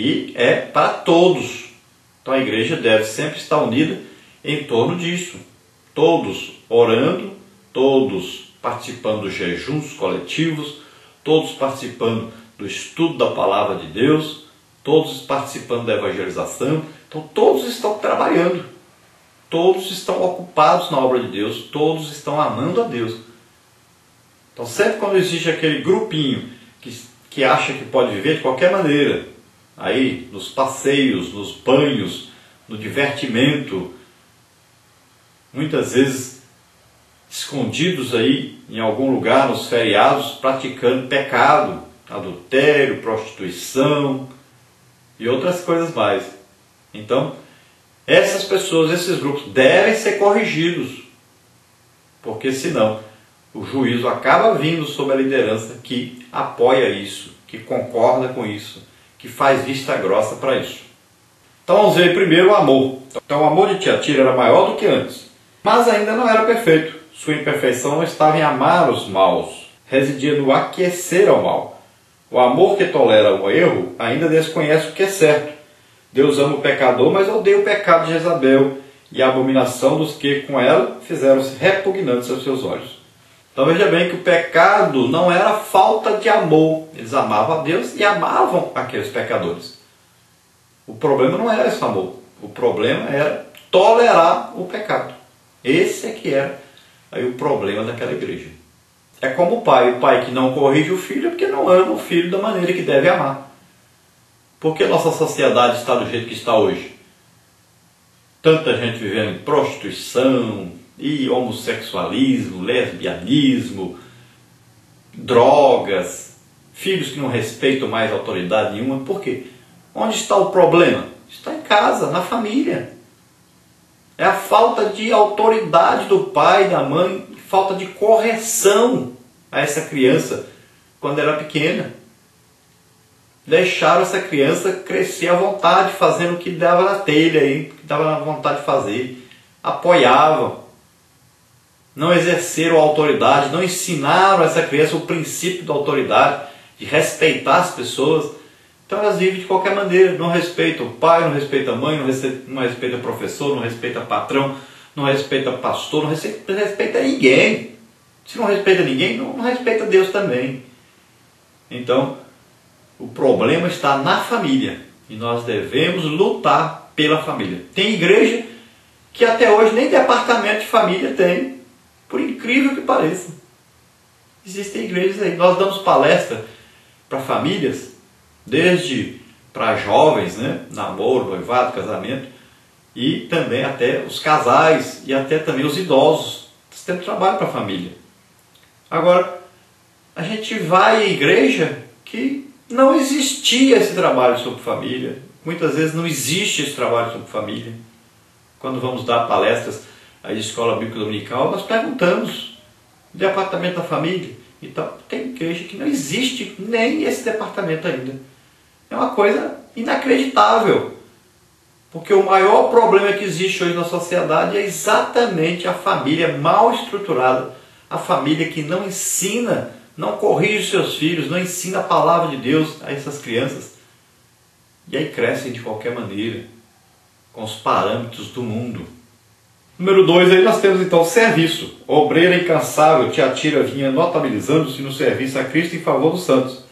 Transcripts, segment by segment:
E é para todos. Então a igreja deve sempre estar unida em torno disso. Todos orando, todos participando dos jejuns coletivos, todos participando do estudo da palavra de Deus, todos participando da evangelização. Então todos estão trabalhando, todos estão ocupados na obra de Deus, todos estão amando a Deus. Então sempre quando existe aquele grupinho que acha que pode viver de qualquer maneira, aí nos passeios, nos banhos, no divertimento, muitas vezes escondidos aí em algum lugar nos feriados, praticando pecado, adultério, prostituição e outras coisas mais. Então, essas pessoas, esses grupos devem ser corrigidos, porque senão o juízo acaba vindo sobre a liderança que apoia isso, que concorda com isso, que faz vista grossa para isso. Então vamos ver primeiro o amor. Então o amor de Tiatira era maior do que antes, mas ainda não era perfeito. Sua imperfeição não estava em amar os maus, residia no aquecer ao mal. O amor que tolera o erro ainda desconhece o que é certo. Deus ama o pecador, mas odeia o pecado de Jezabel e a abominação dos que com ela fizeram-se repugnantes aos seus olhos. Então veja bem que o pecado não era falta de amor. Eles amavam a Deus e amavam aqueles pecadores. O problema não era esse amor. O problema era tolerar o pecado. Esse é que era aí o problema daquela igreja. É como o pai que não corrige o filho porque não ama o filho da maneira que deve amar. Por que nossa sociedade está do jeito que está hoje? Tanta gente vivendo em prostituição, e homossexualismo, lesbianismo, drogas, filhos que não respeitam mais autoridade nenhuma. Por quê? Onde está o problema? Está em casa, na família. É a falta de autoridade do pai e da mãe, falta de correção a essa criança quando era pequena. Deixaram essa criança crescer à vontade, fazendo o que dava na telha, aí, o que dava na vontade de fazer. Apoiavam. Não exerceram a autoridade, não ensinaram a essa criança o princípio da autoridade, de respeitar as pessoas. Então elas vivem de qualquer maneira, não respeitam o pai, não respeitam a mãe, não respeitam o professor, não respeitam o patrão, não respeitam o pastor, não respeita ninguém. Se não respeita ninguém, não respeita Deus também. Então, o problema está na família e nós devemos lutar pela família. Tem igreja que até hoje nem departamento de família tem. Por incrível que pareça. Existem igrejas aí. Nós damos palestra para famílias, desde para jovens, né? Namoro, noivado, casamento, e também até os casais e até também os idosos. Nós temos trabalho para a família. Agora, a gente vai à igreja que não existia esse trabalho sobre família. Muitas vezes não existe esse trabalho sobre família. Quando vamos dar palestras aí de escola bíblica dominical, nós perguntamos o departamento da família. Então, tem igreja que não existe nem esse departamento ainda. É uma coisa inacreditável. Porque o maior problema que existe hoje na sociedade é exatamente a família mal estruturada. A família que não ensina, não corrige seus filhos, não ensina a palavra de Deus a essas crianças. E aí crescem de qualquer maneira, com os parâmetros do mundo. Número 2, aí nós temos então serviço. Obreira incansável, Tiatira vinha notabilizando-se no serviço a Cristo em favor dos santos.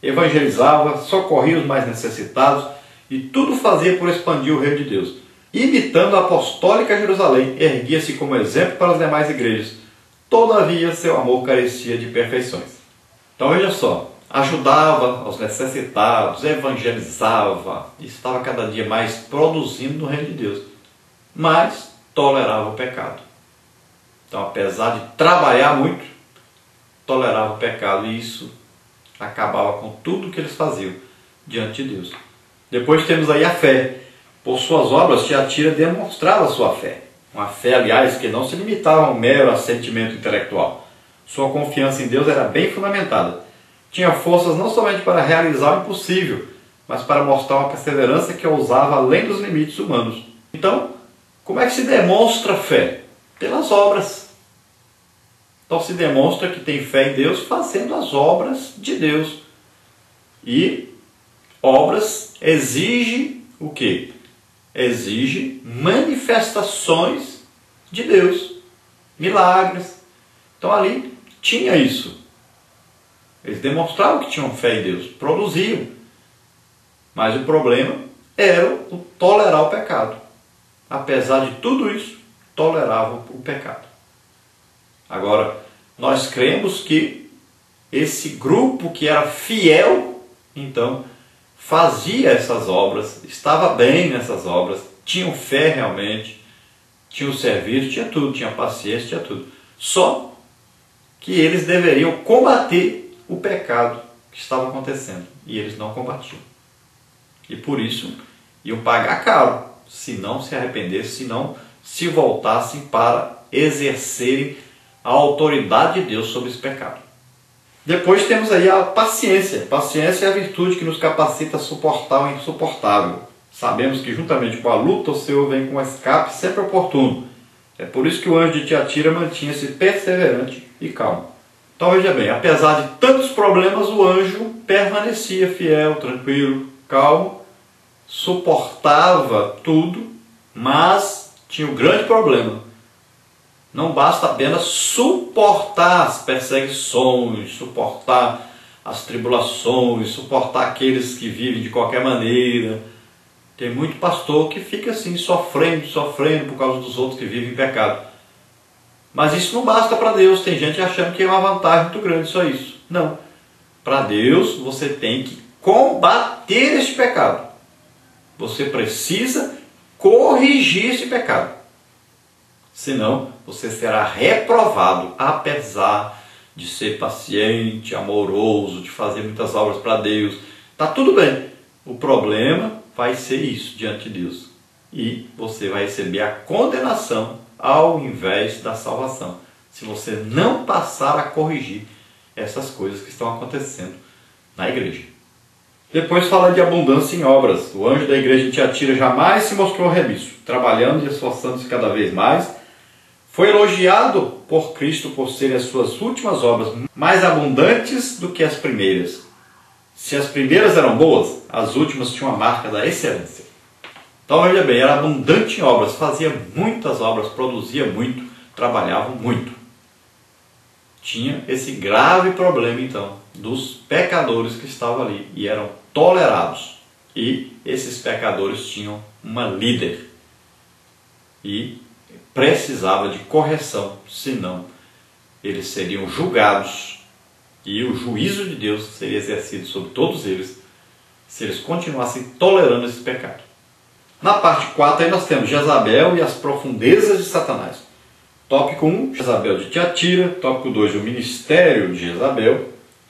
Evangelizava, socorria os mais necessitados e tudo fazia por expandir o reino de Deus. Imitando a apostólica Jerusalém, erguia-se como exemplo para as demais igrejas. Todavia, seu amor carecia de perfeições. Então veja só, ajudava aos necessitados, evangelizava, estava cada dia mais produzindo no reino de Deus. Mas tolerava o pecado. Então, apesar de trabalhar muito, tolerava o pecado e isso acabava com tudo que eles faziam diante de Deus. Depois temos aí a fé. Por suas obras, Tiatira demonstrava sua fé. Uma fé, aliás, que não se limitava a um mero assentimento intelectual. Sua confiança em Deus era bem fundamentada. Tinha forças não somente para realizar o impossível, mas para mostrar uma perseverança que ousava além dos limites humanos. Então, como é que se demonstra fé? Pelas obras. Então se demonstra que tem fé em Deus fazendo as obras de Deus. E Obras exige o quê? Exige manifestações de Deus, milagres. Então ali tinha isso. Eles demonstravam que tinham fé em Deus, produziam. Mas o problema era o tolerar o pecado. Apesar de tudo isso, toleravam o pecado. Agora, nós cremos que esse grupo que era fiel, então, fazia essas obras, estava bem nessas obras, tinham fé realmente, tinha o serviço, tinha tudo, tinha paciência, tinha tudo. Só que eles deveriam combater o pecado que estava acontecendo. E eles não combatiam. E por isso iam pagar caro, se não se arrependessem, se não se voltassem para exercerem a autoridade de Deus sobre esse pecado. Depois temos aí a paciência. Paciência é a virtude que nos capacita a suportar o insuportável. Sabemos que juntamente com a luta o Senhor vem com um escape sempre oportuno. É por isso que o anjo de Tiatira mantinha-se perseverante e calmo. Então veja bem, apesar de tantos problemas, o anjo permanecia fiel, tranquilo, calmo, suportava tudo, mas tinha um grande problema. Não basta apenas suportar as perseguições, suportar as tribulações, suportar aqueles que vivem de qualquer maneira. Tem muito pastor que fica assim, sofrendo por causa dos outros que vivem em pecado. Mas isso não basta para Deus. Tem gente achando que é uma vantagem muito grande só isso. Não. Para Deus, você tem que combater esse pecado. Você precisa corrigir esse pecado. Senão, você será reprovado, apesar de ser paciente, amoroso, de fazer muitas obras para Deus. Está tudo bem. O problema vai ser isso diante de Deus. E você vai receber a condenação ao invés da salvação. Se você não passar a corrigir essas coisas que estão acontecendo na igreja. Depois fala de abundância em obras. O anjo da igreja de Tiatira jamais se mostrou remisso, trabalhando e esforçando-se cada vez mais. Foi elogiado por Cristo por serem as suas últimas obras mais abundantes do que as primeiras. Se as primeiras eram boas, as últimas tinham a marca da excelência. Então veja bem, era abundante em obras, fazia muitas obras, produzia muito, trabalhava muito. Tinha esse grave problema então dos pecadores que estavam ali e eram tolerados. E esses pecadores tinham uma líder. E precisava de correção, senão eles seriam julgados e o juízo de Deus seria exercido sobre todos eles se eles continuassem tolerando esse pecado. Na parte 4 aí nós temos Jezabel e as profundezas de Satanás. Tópico 1, Jezabel de Tiatira. Tópico 2, o ministério de Jezabel.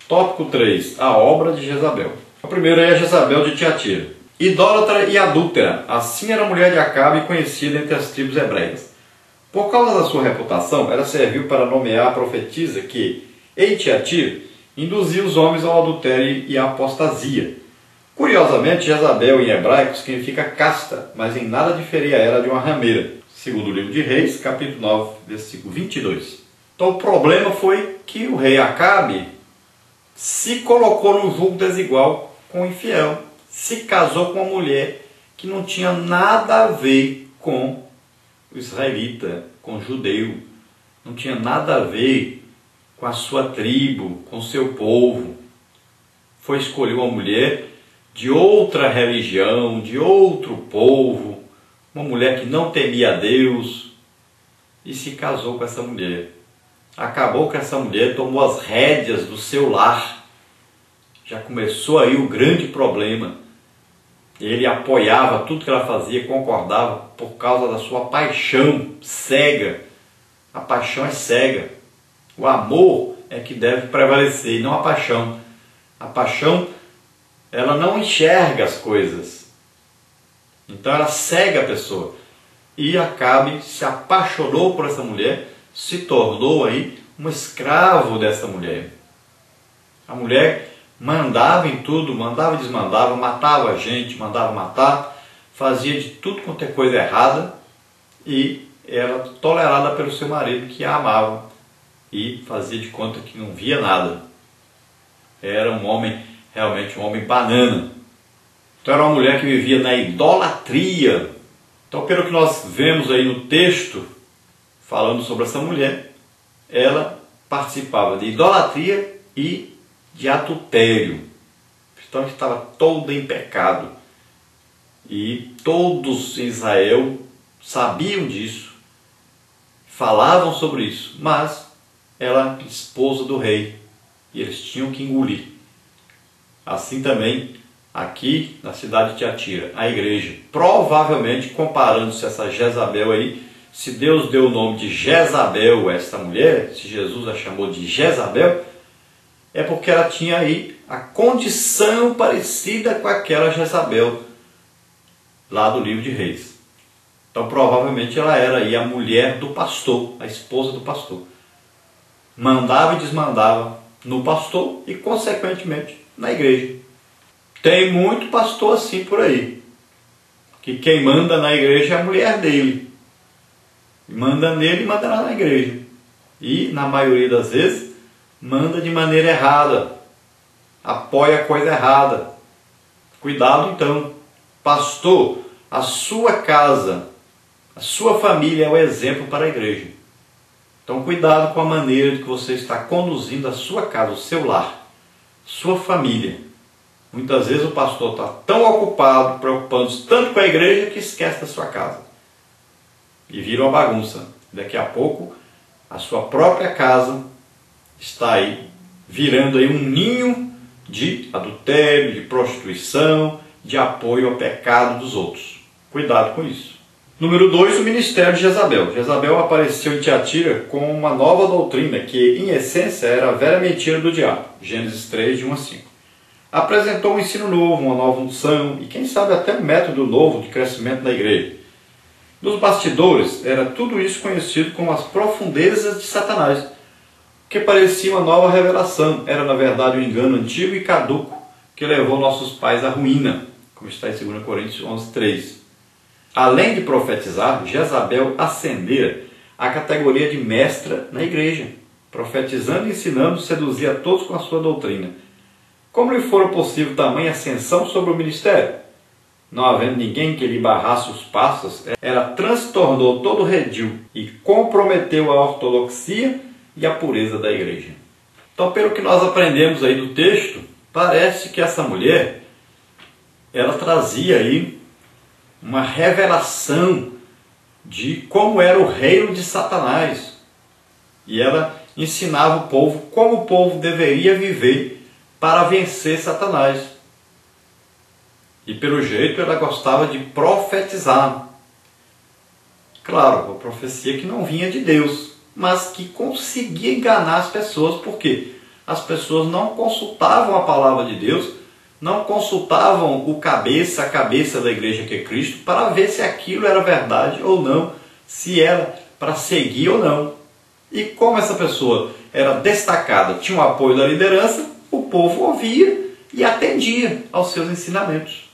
Tópico 3, a obra de Jezabel. O primeiro é a Jezabel de Tiatira. Idólatra e adúltera, assim era a mulher de Acabe, conhecida entre as tribos hebreias. Por causa da sua reputação, ela serviu para nomear a profetisa que, em Tiatira, induzia os homens ao adultério e à apostasia. Curiosamente, Jezabel em hebraico significa casta, mas em nada diferia ela de uma rameira, segundo o livro de Reis, capítulo 9, versículo 22. Então o problema foi que o rei Acabe se colocou no julgo desigual com o infiel, se casou com uma mulher que não tinha nada a ver com o israelita, com o judeu, não tinha nada a ver com a sua tribo, com o seu povo. Foi escolher uma mulher de outra religião, de outro povo, uma mulher que não temia a Deus, e se casou com essa mulher. Acabou que essa mulher tomou as rédeas do seu lar. Já começou aí o grande problema. Ele apoiava tudo que ela fazia, concordava por causa da sua paixão cega. A paixão é cega. O amor é que deve prevalecer, e não a paixão. A paixão, ela não enxerga as coisas. Então ela cega a pessoa. E Acabe se apaixonou por essa mulher, se tornou aí um escravo dessa mulher. A mulher mandava em tudo, mandava e desmandava, matava a gente, mandava matar, fazia de tudo quanto é coisa errada e era tolerada pelo seu marido que a amava e fazia de conta que não via nada. Era um homem, realmente um homem banana. Então era uma mulher que vivia na idolatria. Então, pelo que nós vemos aí no texto, falando sobre essa mulher, ela participava de idolatria e de adultério. Então estava toda em pecado. E todos em Israel sabiam disso, falavam sobre isso, mas ela era esposa do rei e eles tinham que engolir. Assim também aqui na cidade de Tiatira, a igreja, provavelmente comparando-se a essa Jezabel aí, se Deus deu o nome de Jezabel a esta mulher, se Jesus a chamou de Jezabel, é porque ela tinha aí a condição parecida com aquela Jezabel lá do livro de Reis. Então provavelmente ela era aí a mulher do pastor, a esposa do pastor. Mandava e desmandava no pastor e consequentemente na igreja. Tem muito pastor assim por aí, que quem manda na igreja é a mulher dele. Manda nele e manda lá na igreja. E na maioria das vezes manda de maneira errada, apoia a coisa errada. Cuidado então, pastor, a sua casa, a sua família é o exemplo para a igreja. Então cuidado com a maneira que você está conduzindo a sua casa, o seu lar, sua família. Muitas vezes o pastor está tão ocupado, preocupando-se tanto com a igreja, que esquece da sua casa. E vira uma bagunça. Daqui a pouco a sua própria casa está aí, virando aí um ninho de adultério, de prostituição, de apoio ao pecado dos outros. Cuidado com isso. Número 2, o ministério de Jezabel. Jezabel apareceu em Tiatira com uma nova doutrina que, em essência, era a velha mentira do diabo. Gênesis 3, de 1 a 5. Apresentou um ensino novo, uma nova unção e, quem sabe, até um método novo de crescimento da igreja. Nos bastidores, era tudo isso conhecido como as profundezas de Satanás, que parecia uma nova revelação. Era, na verdade, um engano antigo e caduco que levou nossos pais à ruína, como está em 2 Coríntios 11, 3. Além de profetizar, Jezabel ascendera à categoria de mestra na igreja, profetizando e ensinando, seduzia a todos com a sua doutrina. Como lhe fora possível tamanha ascensão sobre o ministério? Não havendo ninguém que lhe barrasse os passos, ela transtornou todo o redil e comprometeu a ortodoxia e a pureza da igreja. Então, pelo que nós aprendemos aí do texto, parece que essa mulher, ela trazia aí uma revelação de como era o reino de Satanás. E ela ensinava o povo como o povo deveria viver para vencer Satanás. E pelo jeito ela gostava de profetizar. Claro, uma profecia que não vinha de Deus, mas que conseguia enganar as pessoas, porque as pessoas não consultavam a palavra de Deus, não consultavam a cabeça da igreja que é Cristo, para ver se aquilo era verdade ou não, se era para seguir ou não. E como essa pessoa era destacada, tinha o apoio da liderança, o povo ouvia e atendia aos seus ensinamentos.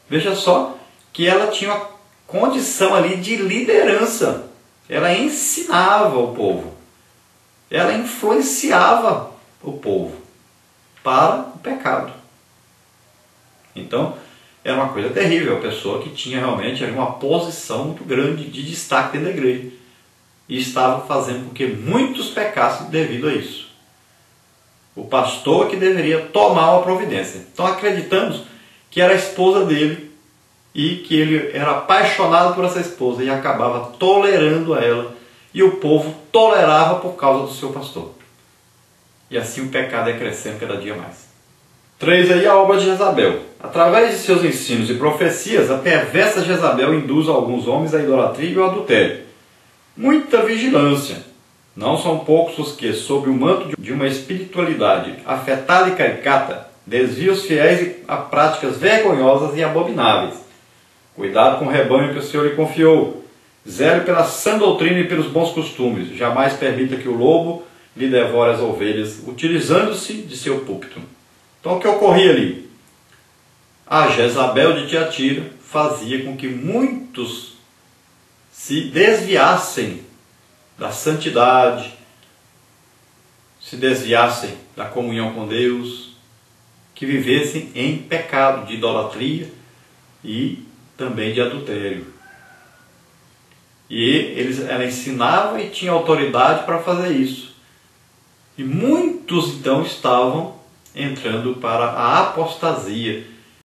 Veja só que ela tinha uma condição ali de liderança. Ela ensinava o povo. Ela influenciava o povo para o pecado. Então, era uma coisa terrível. A pessoa que tinha realmente uma posição muito grande de destaque dentro da igreja. E estava fazendo com que muitos pecassem devido a isso. O pastor que deveria tomar uma providência. Então acreditamos que era a esposa dele e que ele era apaixonado por essa esposa e acabava tolerando a ela. E o povo tolerava por causa do seu pastor. E assim o pecado ia crescendo cada dia mais. 3 aí, a obra de Jezabel. Através de seus ensinos e profecias, a perversa Jezabel induz alguns homens à idolatria e ao adultério. Muita vigilância. Não são poucos os que, sob o manto de uma espiritualidade afetada e caricata, desviam os fiéis a práticas vergonhosas e abomináveis. Cuidado com o rebanho que o Senhor lhe confiou. Zele pela sã doutrina e pelos bons costumes. Jamais permita que o lobo lhe devore as ovelhas, utilizando-se de seu púlpito. Então o que ocorria ali? A Jezabel de Tiatira fazia com que muitos se desviassem da santidade, se desviassem da comunhão com Deus, que que vivessem em pecado de idolatria e também de adultério. E ela ensinava e tinha autoridade para fazer isso. E muitos então estavam entrando para a apostasia,